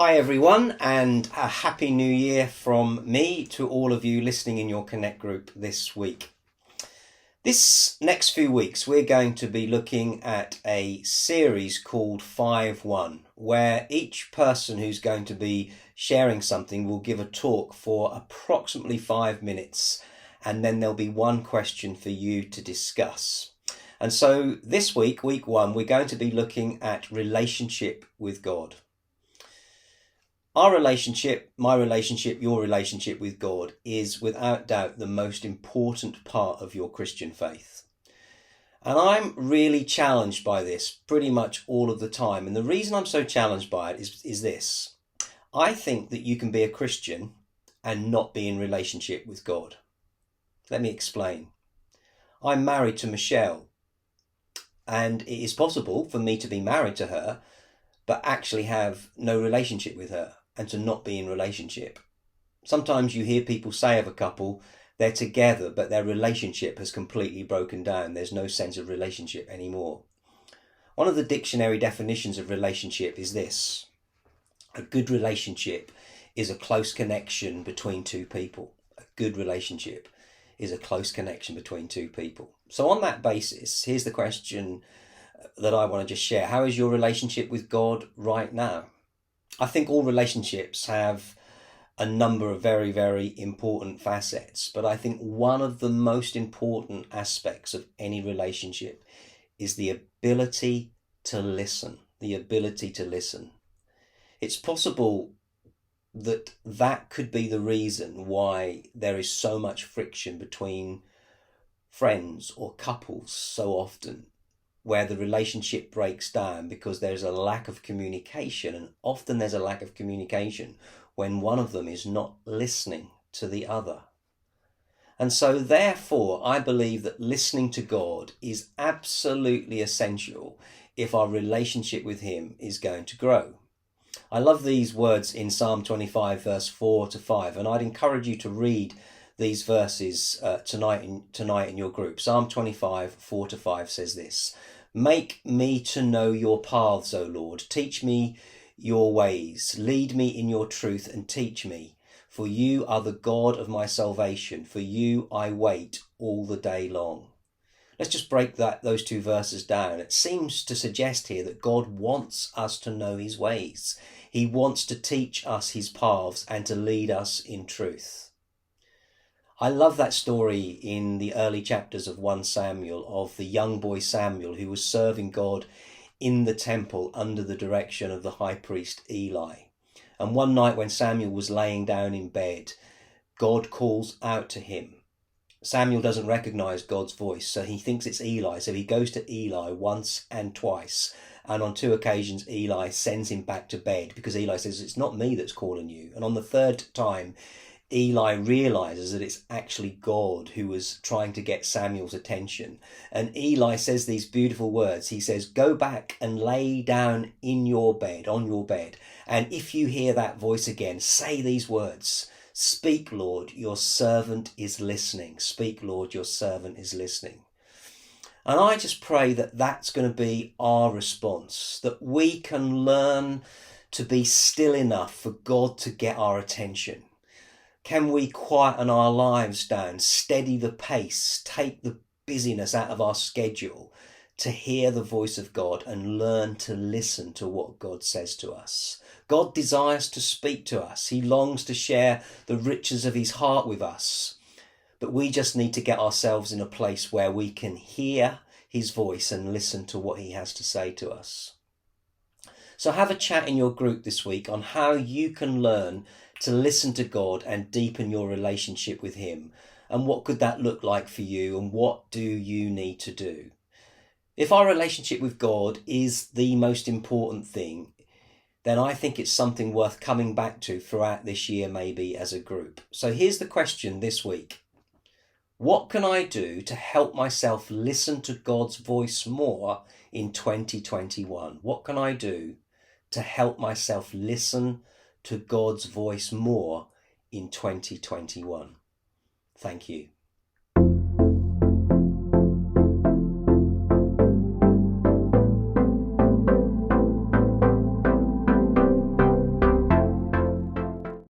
Hi everyone, and a happy new year from me to all of you listening in your Connect group this week. This next few weeks we're going to be looking at a series called 5-1, where each person who's going to be sharing something will give a talk for approximately 5 minutes, and then there'll be one question for you to discuss. And so this week, week 1, we're going to be looking at relationship with God. Our relationship, my relationship, your relationship with God is without doubt the most important part of your Christian faith. And I'm really challenged by this pretty much all of the time. And the reason I'm so challenged by it is this. I think that you can be a Christian and not be in relationship with God. Let me explain. I'm married to Michelle, and it is possible for me to be married to her, but actually have no relationship with her, and to not be in relationship. Sometimes you hear people say of a couple, they're together, but their relationship has completely broken down. There's no sense of relationship anymore. One of the dictionary definitions of relationship is this. A good relationship is a close connection between two people. A good relationship is a close connection between two people. So on that basis, here's the question that I want to just share. How is your relationship with God right now? I think all relationships have a number of very, very important facets, but I think one of the most important aspects of any relationship is the ability to listen. The ability to listen. It's possible that could be the reason why there is so much friction between friends or couples so often, where the relationship breaks down because there's a lack of communication, and often there's a lack of communication when one of them is not listening to the other. And so therefore, I believe that listening to God is absolutely essential if our relationship with Him is going to grow. I love these words in Psalm 25, verse 4 to 5, and I'd encourage you to read these verses tonight in your group. Psalm 25, 4 to 5 says this. Make me to know your paths, O Lord. Teach me your ways. Lead me in your truth and teach me. For you are the God of my salvation. For you I wait all the day long. Let's just break those two verses down. It seems to suggest here that God wants us to know his ways. He wants to teach us his paths and to lead us in truth. I love that story in the early chapters of 1 Samuel of the young boy Samuel who was serving God in the temple under the direction of the high priest Eli. And one night when Samuel was laying down in bed, God calls out to him. Samuel doesn't recognize God's voice, so he thinks it's Eli. So he goes to Eli once and twice. And on 2 occasions, Eli sends him back to bed because Eli says, it's not me that's calling you. And on the third time, Eli realizes that it's actually God who was trying to get Samuel's attention. And Eli says these beautiful words. He says, go back and lay down in your bed, on your bed. And if you hear that voice again, say these words. Speak, Lord, your servant is listening. Speak, Lord, your servant is listening. And I just pray that that's going to be our response, that we can learn to be still enough for God to get our attention. Can we quieten our lives down, steady the pace, take the busyness out of our schedule to hear the voice of God and learn to listen to what God says to us? God desires to speak to us. He longs to share the riches of his heart with us. But we just need to get ourselves in a place where we can hear his voice and listen to what he has to say to us. So have a chat in your group this week on how you can learn to listen to God and deepen your relationship with him. And what could that look like for you, and what do you need to do? If our relationship with God is the most important thing, then I think it's something worth coming back to throughout this year, maybe as a group. So here's the question this week. What can I do to help myself listen to God's voice more in 2021? What can I do to help myself listen to God's voice more in 2021? Thank you.